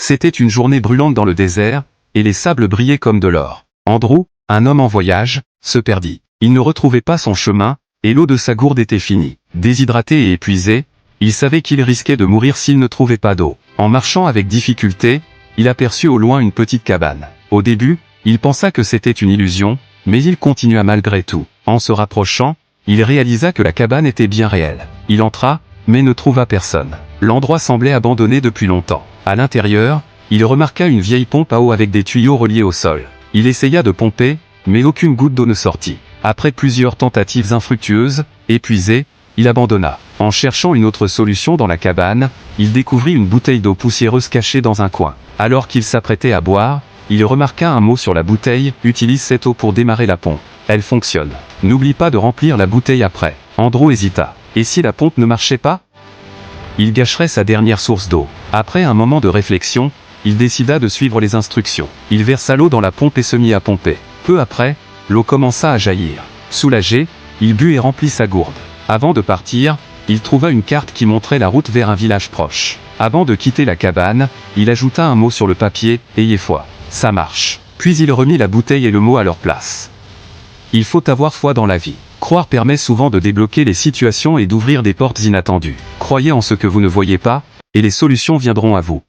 C'était une journée brûlante dans le désert, et les sables brillaient comme de l'or. Andrew, un homme en voyage, se perdit. Il ne retrouvait pas son chemin, et l'eau de sa gourde était finie. Déshydraté et épuisé, il savait qu'il risquait de mourir s'il ne trouvait pas d'eau. En marchant avec difficulté, il aperçut au loin une petite cabane. Au début, il pensa que c'était une illusion, mais il continua malgré tout. En se rapprochant, il réalisa que la cabane était bien réelle. Il entra, mais ne trouva personne. L'endroit semblait abandonné depuis longtemps. À l'intérieur, il remarqua une vieille pompe à eau avec des tuyaux reliés au sol. Il essaya de pomper, mais aucune goutte d'eau ne sortit. Après plusieurs tentatives infructueuses, épuisé, il abandonna. En cherchant une autre solution dans la cabane, il découvrit une bouteille d'eau poussiéreuse cachée dans un coin. Alors qu'il s'apprêtait à boire, il remarqua un mot sur la bouteille « Utilise cette eau pour démarrer la pompe. Elle fonctionne. N'oublie pas de remplir la bouteille après. » Andrew hésita. Et si la pompe ne marchait pas? Il gâcherait sa dernière source d'eau. Après un moment de réflexion, il décida de suivre les instructions. Il versa l'eau dans la pompe et se mit à pomper. Peu après, l'eau commença à jaillir. Soulagé, il but et remplit sa gourde. Avant de partir, il trouva une carte qui montrait la route vers un village proche. Avant de quitter la cabane, il ajouta un mot sur le papier, « Ayez foi. Ça marche. » Puis il remit la bouteille et le mot à leur place. Il faut avoir foi dans la vie. Croire permet souvent de débloquer les situations et d'ouvrir des portes inattendues. Croyez en ce que vous ne voyez pas, et les solutions viendront à vous.